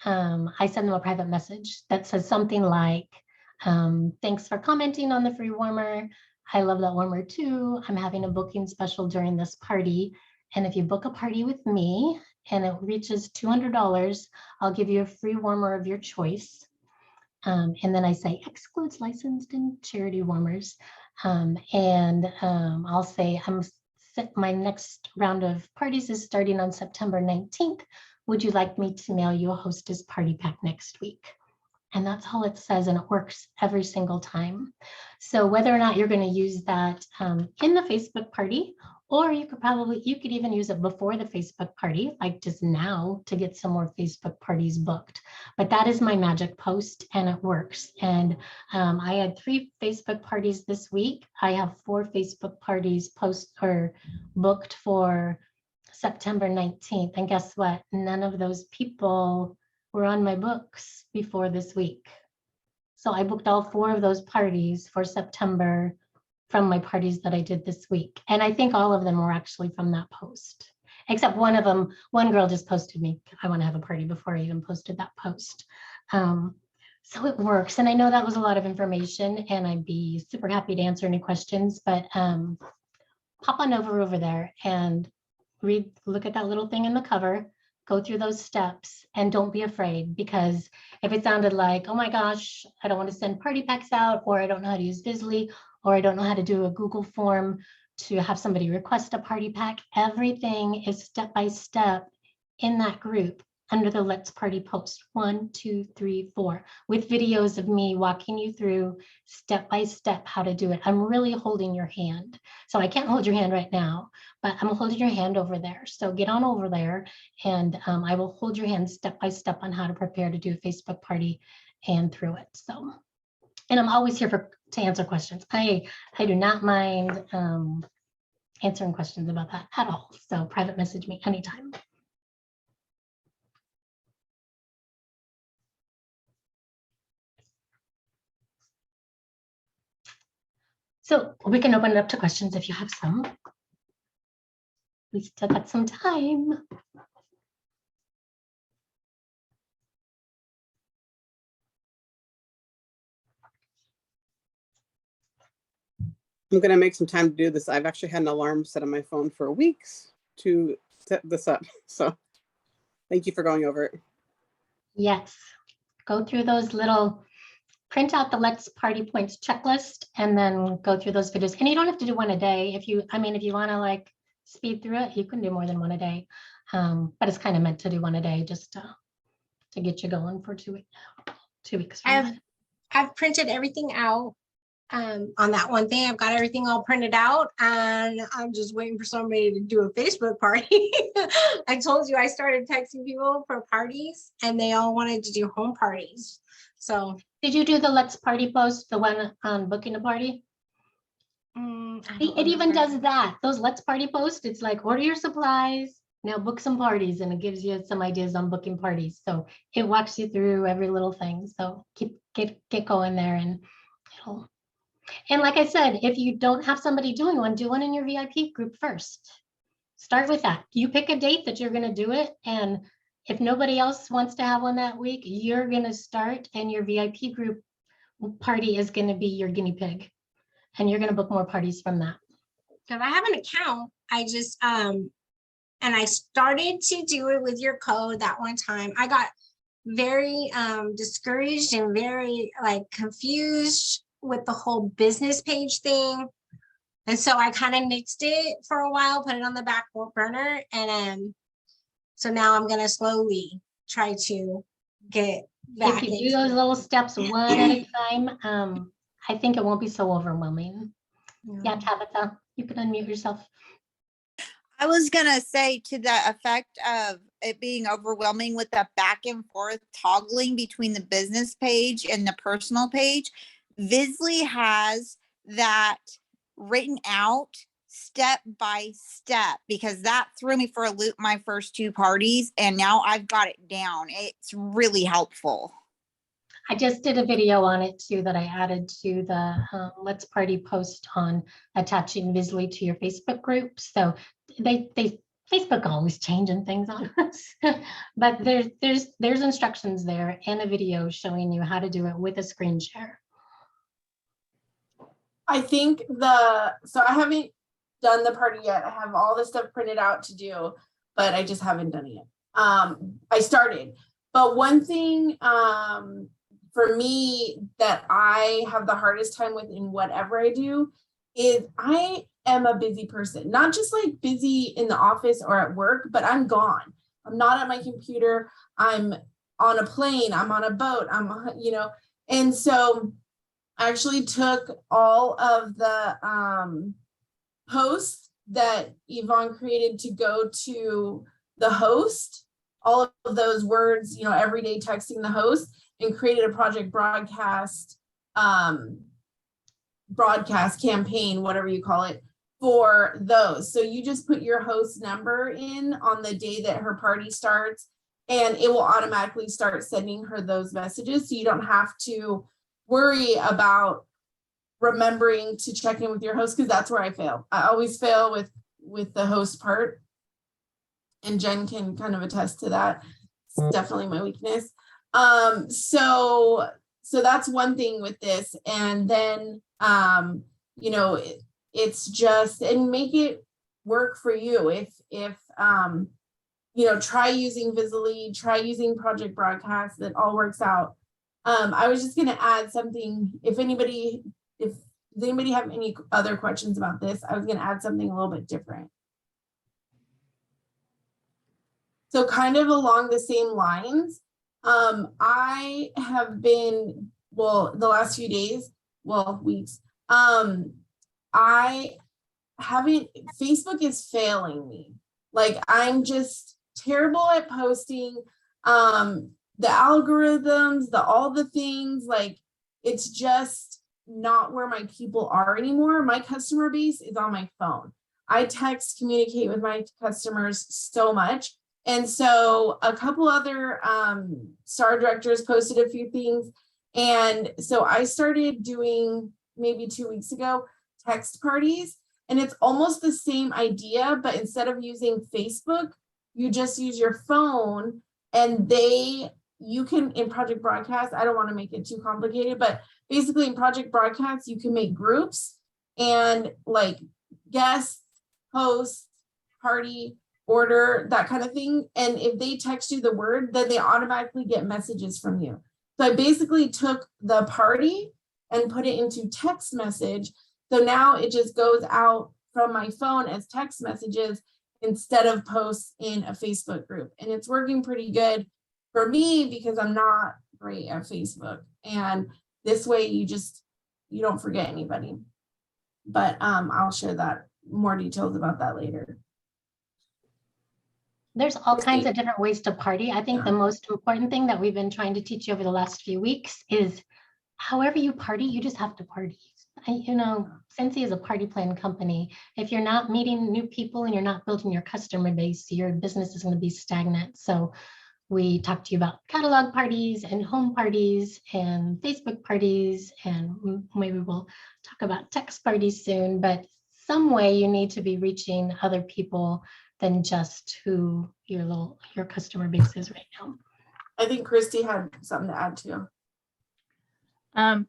I send them a private message that says something like, thanks for commenting on the free warmer. I love that warmer too. I'm having a booking special during this party. And if you book a party with me and it reaches $200, I'll give you a free warmer of your choice. And then I say excludes licensed and charity warmers. I'll say my next round of parties is starting on September 19th. Would you like me to mail you a hostess party pack next week? And that's all it says, and it works every single time. So whether or not you're going to use that in the Facebook party, or you could even use it before the Facebook party, like just now to get some more Facebook parties booked. But that is my magic post and it works. And I had 3 Facebook parties this week. I have 4 Facebook parties booked for September 19th. And guess what? None of those people were on my books before this week. So I booked all 4 of those parties for September from my parties that I did this week. And I think all of them were actually from that post, except one of them, one girl just posted me, I want to have a party before I even posted that post. So it works. And I know that was a lot of information and I'd be super happy to answer any questions, but pop on over there and look at that little thing in the cover, go through those steps and don't be afraid, because if it sounded like, oh my gosh, I don't want to send party packs out, or I don't know how to use Bizly, or I don't know how to do a Google form to have somebody request a party pack, everything is step-by-step in that group under the Let's Party post 1, 2, 3, 4, with videos of me walking you through step-by-step how to do it. I'm really holding your hand. So I can't hold your hand right now, but I'm holding your hand over there. So get on over there and I will hold your hand step-by-step on how to prepare to do a Facebook party and through it. So, and I'm always here to answer questions. I do not mind answering questions about that at all. So private message me anytime. So we can open it up to questions if you have some. We still got some time. I'm gonna make some time to do this. I've actually had an alarm set on my phone for weeks to set this up. So thank you for going over it. Yes, go through those little, print out the Let's Party Points checklist and then go through those videos. And you don't have to do one a day. If you want to like speed through it, you can do more than one a day. But it's kind of meant to do one a day just to get you going for 2 weeks. from then. I've printed everything out on that one thing. I've got everything all printed out and I'm just waiting for somebody to do a Facebook party. I told you I started texting people for parties and they all wanted to do home parties. So Did you do the Let's Party post, the one on booking a party? It even does that. Those Let's Party posts, it's like order your supplies, now book some parties, and it gives you some ideas on booking parties. So it walks you through every little thing. So get going there and it'll. And like I said, if you don't have somebody doing one, do one in your VIP group first. Start with that. You pick a date that you're going to do it. And if nobody else wants to have one that week, you're going to start and your VIP group party is going to be your guinea pig. And you're going to book more parties from that. because I have an account, I just and I started to do it with your code that one time. I got very discouraged and very like confused with the whole business page thing. And so I kind of nixed it for a while, put it on the back burner. And so now I'm gonna slowly try to get back. If you do those little steps one at a time, I think it won't be so overwhelming. Yeah, Tabitha, you can unmute yourself. I was gonna say to the effect of it being overwhelming with the back and forth toggling between the business page and the personal page. Visly has that written out step by step because that threw me for a loop my first 2 parties and now I've got it down. It's really helpful. I just did a video on it too that I added to the Let's Party post on attaching Visly to your Facebook group. So they Facebook always changing things on us, but there's instructions there and a video showing you how to do it with a screen share. I think so I haven't done the party yet. I have all the stuff printed out to do, but I just haven't done it yet. I started, but one thing for me that I have the hardest time with in whatever I do is I am a busy person, not just like busy in the office or at work, but I'm gone. I'm not at my computer. I'm on a plane. I'm on a boat. And so I actually took all of the posts that Yvonne created to go to the host, all of those words, every day texting the host, and created a project broadcast campaign, whatever you call it, for those. So you just put your host number in on the day that her party starts, and it will automatically start sending her those messages. So you don't have to worry about remembering to check in with your host, because that's where I fail. I always fail with the host part. And Jen can kind of attest to that. It's definitely my weakness. So that's one thing with this. And then, it's just, and make it work for you. If try using Visly, try using Project Broadcast, that all works out. I was just going to add something. If anybody have any other questions about this, I was going to add something a little bit different. So kind of along the same lines, I have been, the last few days, weeks, Facebook is failing me. Like, I'm just terrible at posting, the algorithms, all the things, like, it's just not where my people are anymore. My customer base is on my phone. I communicate with my customers so much. And so a couple other STAR directors posted a few things. And so I started doing, maybe 2 weeks ago, text parties. And it's almost the same idea, but instead of using Facebook, you just use your phone and you can, in Project Broadcast, I don't want to make it too complicated, but basically in Project Broadcast, you can make groups and like guests, hosts, party, order, that kind of thing. And if they text you the word, then they automatically get messages from you. So I basically took the party and put it into text message. So now it just goes out from my phone as text messages instead of posts in a Facebook group. And it's working pretty good for me because I'm not great at Facebook. And this way you don't forget anybody. But I'll share that more details about that later. There's all kinds of different ways to party. I think the most important thing that we've been trying to teach you over the last few weeks is however you party, you just have to party. Scentsy is a party plan company. If you're not meeting new people and you're not building your customer base, your business is going to be stagnant. So we talked to you about catalog parties and home parties and Facebook parties, and maybe we'll talk about text parties soon, but some way you need to be reaching other people than just who your customer base is right now. I think Christy had something to add too.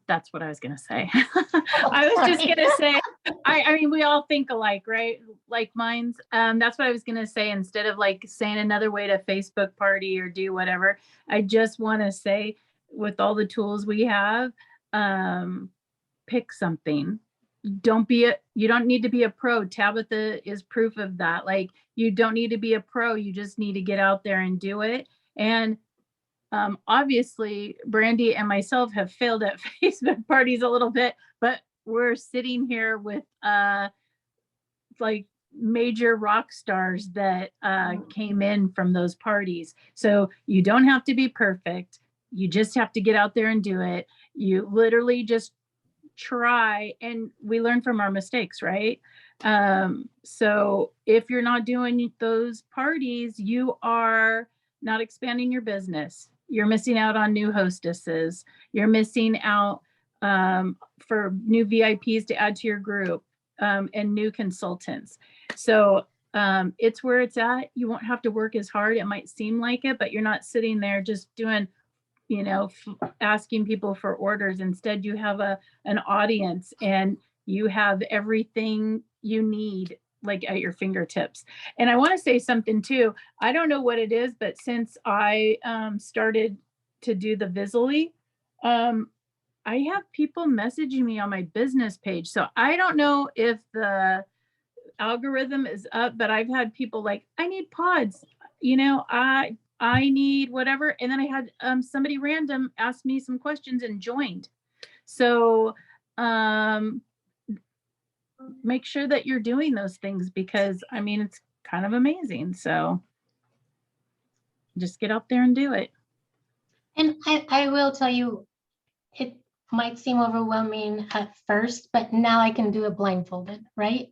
That's what I was gonna say. I was just gonna say, I mean, we all think alike, right? Like minds. That's what I was gonna say. Instead of like saying another way to Facebook party or do whatever, I just want to say, with all the tools we have, pick something. You don't need to be a pro. Tabitha is proof of that. Like, you don't need to be a pro. You just need to get out there and do it. And obviously, Brandy and myself have failed at Facebook parties a little bit, but we're sitting here with like major rock stars that came in from those parties. So you don't have to be perfect. You just have to get out there and do it. You literally just try, and we learn from our mistakes, right? So if you're not doing those parties, you are not expanding your business. You're missing out on new hostesses. You're missing out for new VIPs to add to your group, and new consultants. So it's where it's at. You won't have to work as hard. It might seem like it, but you're not sitting there just doing, asking people for orders. Instead, you have an audience and you have everything you need like at your fingertips. And I want to say something too. I don't know what it is, but since I started to do the Visily, I have people messaging me on my business page. So I don't know if the algorithm is up, but I've had people like, I need pods, I need whatever. And then I had somebody random ask me some questions and joined. So make sure that you're doing those things, because I mean, it's kind of amazing. So just get out there and do it. And I will tell you, it might seem overwhelming at first, but now I can do it blindfolded, right?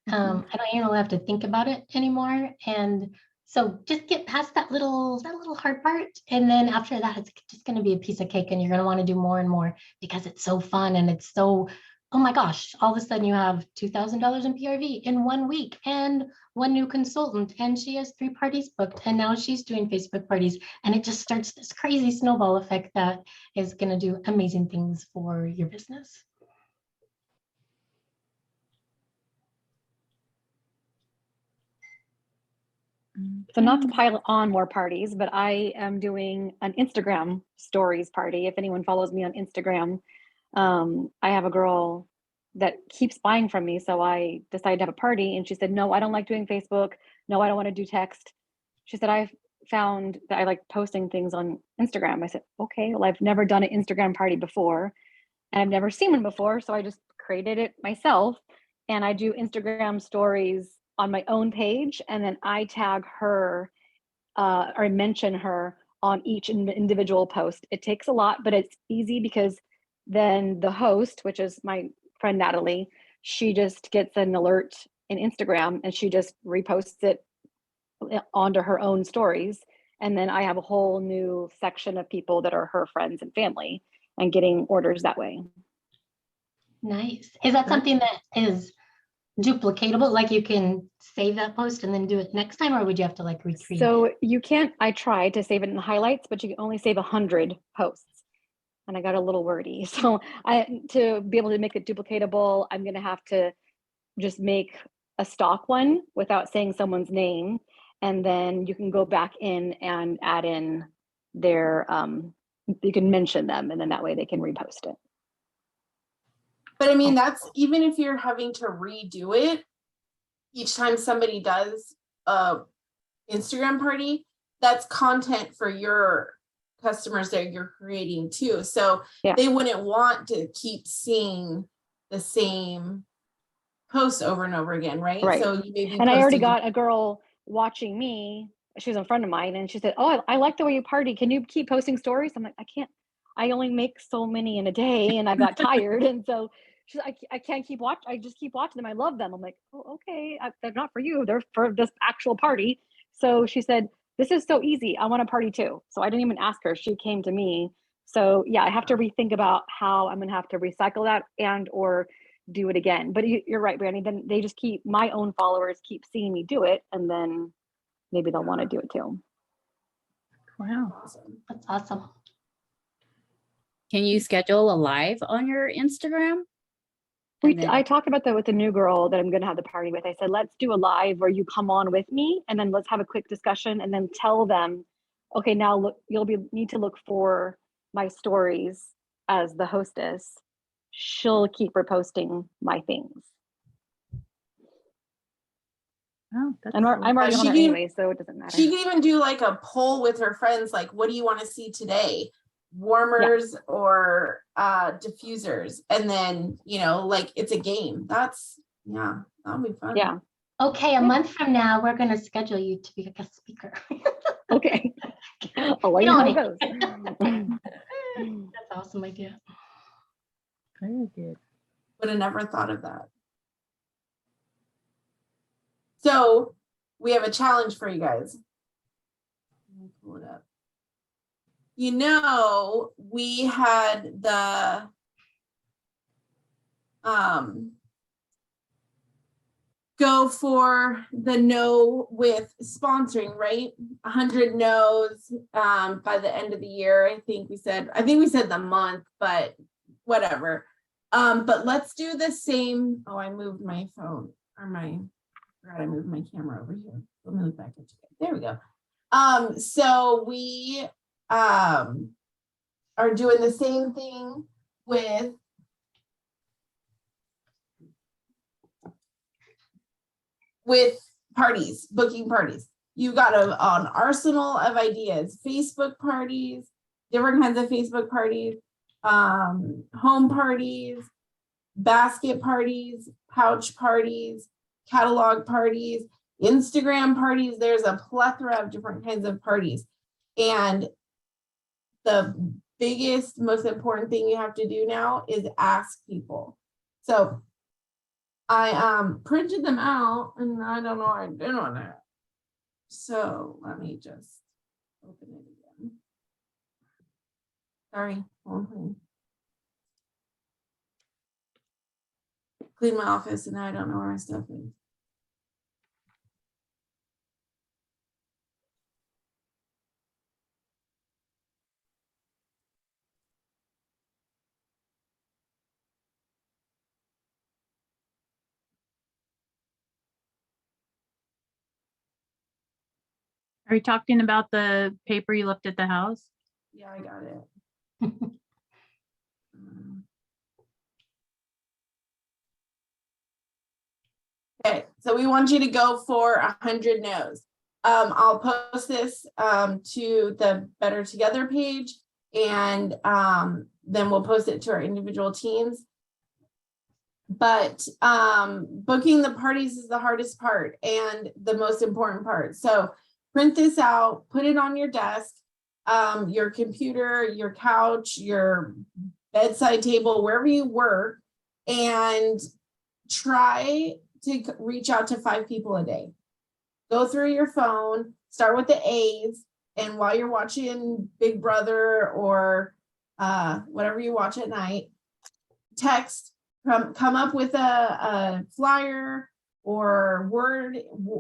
I don't even have to think about it anymore. And so just get past that little hard part. And then after that, it's just going to be a piece of cake, and you're going to want to do more and more because it's so fun. And it's so, oh my gosh, all of a sudden you have $2,000 in PRV in 1 week and one new consultant, and she has 3 parties booked, and now she's doing Facebook parties. And it just starts this crazy snowball effect that is going to do amazing things for your business. So not to pile on more parties, but I am doing an Instagram stories party. If anyone follows me on Instagram, I have a girl that keeps buying from me. So I decided to have a party, and she said, no, I don't like doing Facebook. No, I don't want to do text. She said, I found that I like posting things on Instagram. I said, okay, well, I've never done an Instagram party before, and I've never seen one before. So I just created it myself, and I do Instagram stories on my own page, and then I tag her or mention her on each individual post. It takes a lot, but it's easy because then the host, which is my friend Natalie, she just gets an alert in Instagram and she just reposts it onto her own stories. And then I have a whole new section of people that are her friends and family and getting orders that way. Nice. Is that Good. something that is duplicatable? Like you can save that post and then do it next time, or would you have to like recreate So it? you can't, I tried to save it in the highlights, but you can only save 100 posts. And I got a little wordy. So to be able to make it duplicatable, I'm going to have to just make a stock one without saying someone's name. And then you can go back in and add in their, you can mention them, and then that way they can repost it. But I mean, that's even if you're having to redo it each time somebody does a Instagram party, that's content for your customers that you're creating too. So Yeah. they wouldn't want to keep seeing the same posts over and over again, right? Right. So you maybe And I already posted- got a girl watching me. She was a friend of mine, and she said, "Oh, I like the way you party. Can you keep posting stories?" I'm like, "I can't. I only make so many in a day," and I got tired. And so she's like, "I can't keep watch. I just keep watching them. I love them." I'm like, "Oh, okay. They're not for you. They're for this actual party." So she said, "This is so easy. I want a party too." So I didn't even ask her. She came to me. So yeah, I have to rethink about how I'm gonna have to recycle that and or do it again. But you're right, Brandy. Then they just keep, my own followers keep seeing me do it, and then maybe they'll want to do it too. Wow. Awesome. That's awesome. Can you schedule a live on your Instagram? And then- I talked about that with the new girl that I'm going to have the party with. I said, let's do a live where you come on with me, and then let's have a quick discussion, and then tell them, okay, now look, need to look for my stories as the hostess. She'll keep reposting my things. Oh, that's And I'm already She on there can- anyway, so it doesn't matter. She can even do like a poll with her friends, like, what do you want to see today? Warmers or diffusers? And then, you know, like it's a game. That's, yeah, that'll be fun. Yeah. Okay, a month from now, we're gonna schedule you to be a guest speaker. Okay. I'll let You you know know how it goes. That's an awesome idea. very good. Would have never thought of that. So we have a challenge for you guys. Let me pull it up. You know, we had the go for the no with sponsoring, right? 100 no's by the end of the year. I think we said the month, but whatever. But let's do the same. Oh, I moved my phone or I moved my camera over here. Let me move back into it. There we go. So we are doing the same thing with parties, booking parties. You got an arsenal of ideas, Facebook parties, different kinds of Facebook parties, home parties, basket parties, pouch parties, catalog parties, Instagram parties. There's a plethora of different kinds of parties. And the biggest, most important thing you have to do now is ask people. So I printed them out and I don't know what I did on it. So let me just open it again. Sorry, clean my office and now I don't know where my stuff is. Are you talking about the paper you left at the house? Yeah, I got it. Okay, so we want you to go for 100 no's. I'll post this to the Better Together page, and then we'll post it to our individual teams. But booking the parties is the hardest part and the most important part. So print this out, put it on your desk, your computer, your couch, your bedside table, wherever you work, and try to reach out to 5 people a day. Go through your phone, start with the A's, and while you're watching Big Brother or whatever you watch at night, text come up with a flyer or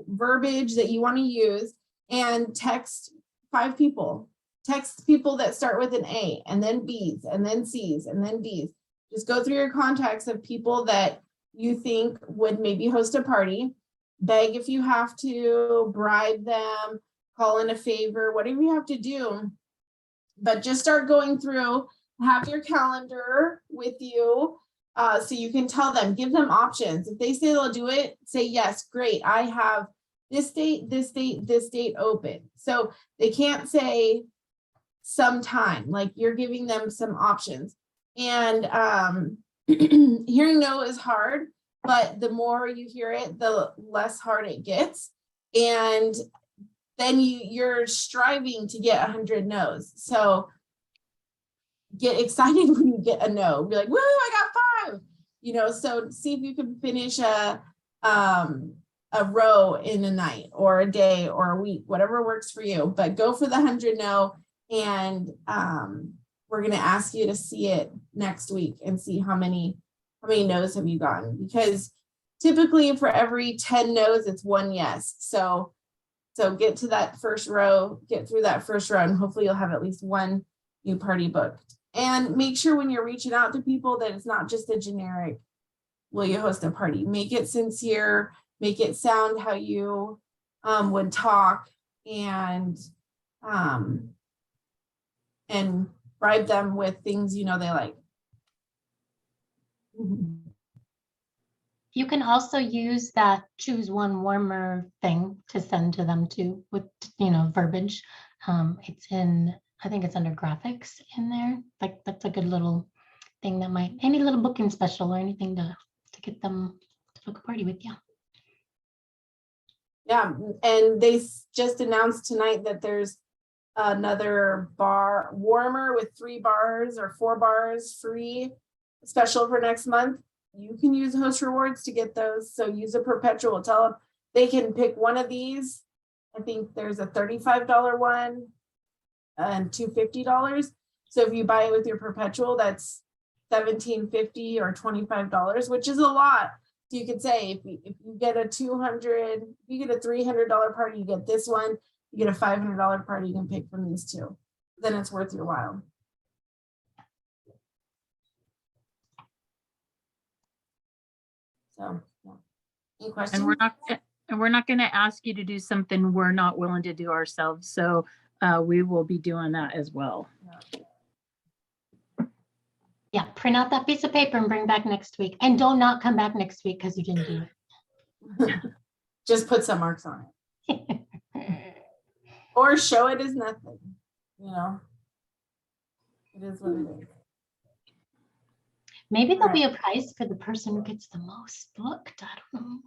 verbiage that you want to use and text 5 people. Text people that start with an A and then B's and then C's and then D's. Just go through your contacts of people that you think would maybe host a party. Beg if you have to, bribe them, call in a favor, whatever you have to do. But just start going through, have your calendar with you so you can tell them, give them options. If they say they'll do it, say, yes, great. I have this date, this date, this date open. So they can't say sometime, like you're giving them some options. And hearing no is hard, but the more you hear it, the less hard it gets. And then you're striving to get 100 no's. So get excited when you get a no. Be like, woo, I got 5. You know, so see if you can finish a row in a night or a day or a week, whatever works for you. But go for the 100 no. And we're going to ask you to see it next week and see how many no's have you gotten, because typically for every 10 no's, it's 1 yes. So get to that first row, get through that first row, and hopefully you'll have at least 1 new party booked. And make sure when you're reaching out to people that it's not just a generic, will you host a party? Make it sincere, make it sound how you would talk, and bribe them with things you know they like. You can also use that choose one warmer thing to send to them too with, verbiage. It's in, I think it's under graphics in there. Like that's a good little thing that might, any little booking special or anything to get them to book a party with you. Yeah, and they just announced tonight that there's another bar warmer with 3 bars or 4 bars free special for next month. You can use host rewards to get those. So use a perpetual. Tell them they can pick one of these. I think there's a $35 one and $2 $50. So if you buy it with your perpetual, that's $17.50 or $25, which is a lot. So you could say if you get a $200, if you get a $300 party, you get this one. You get a $500 party, you can pick from these 2. Then it's worth your while. So, yeah. Any questions? And we're not going to ask you to do something we're not willing to do ourselves. So we will be doing that as well. Yeah, print out that piece of paper and bring back next week. And don't not come back next week because you didn't do it. Just put some marks on it. Or show it as nothing, It is what it is. Maybe there'll be a prize for the person who gets the most booked. I don't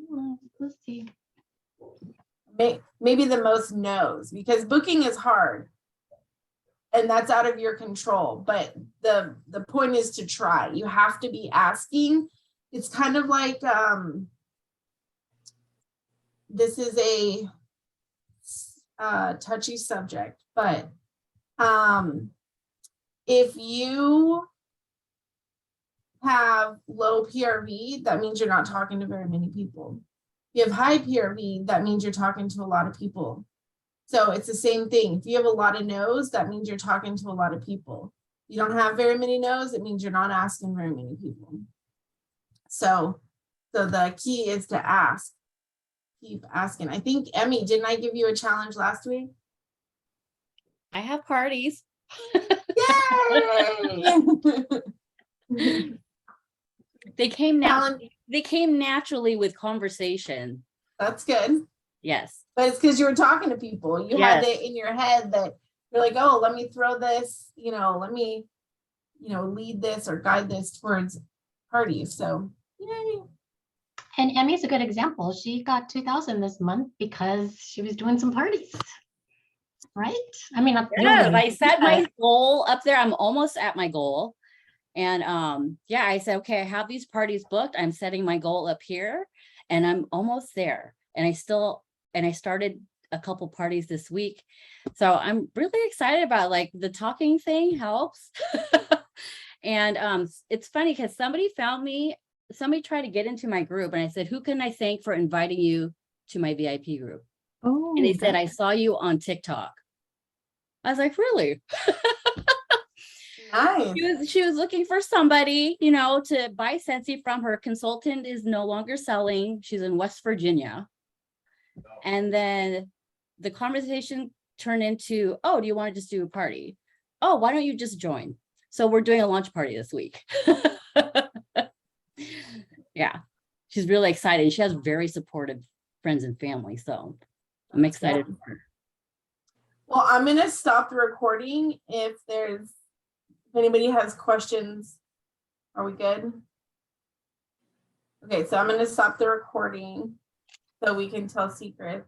know. We'll see. Maybe the most no's, because booking is hard. And that's out of your control. But the point is to try. You have to be asking. It's kind of like this is a touchy subject, but if you have low PRV, that means you're not talking to very many people. If you have high PRV, that means you're talking to a lot of people. So it's the same thing. If you have a lot of no's, that means you're talking to a lot of people. You don't have very many no's, it means you're not asking very many people. So the key is to ask. Keep asking. I think, Emmy, didn't I give you a challenge last week? I have parties. Yay! They came naturally with conversation. That's good. Yes. But it's because you were talking to people. You had it in your head that you're like, oh, let me throw this, let me, lead this or guide this towards parties. So, yay. And Emmy's a good example. She got 2,000 this month because she was doing some parties, right? I mean, yeah, I set my goal up there. I'm almost at my goal. And I said, okay, I have these parties booked. I'm setting my goal up here and I'm almost there. And I started a couple parties this week. So I'm really excited about, like, the talking thing helps. And it's funny because somebody found me, somebody tried to get into my group, and I said, who can I thank for inviting you to my VIP group? Oh, And they said, I saw you on TikTok. I was like, really? Nice. She was looking for somebody, you know, to buy Scentsy from. Her consultant is no longer selling. She's in West Virginia. And then the conversation turned into, oh, do you want to just do a party? Oh, why don't you just join? So we're doing a launch party this week. Yeah, she's really excited. She has very supportive friends and family. So I'm excited for her. Well, I'm gonna stop the recording. If anybody has questions, are we good? Okay, so I'm gonna stop the recording so we can tell secrets.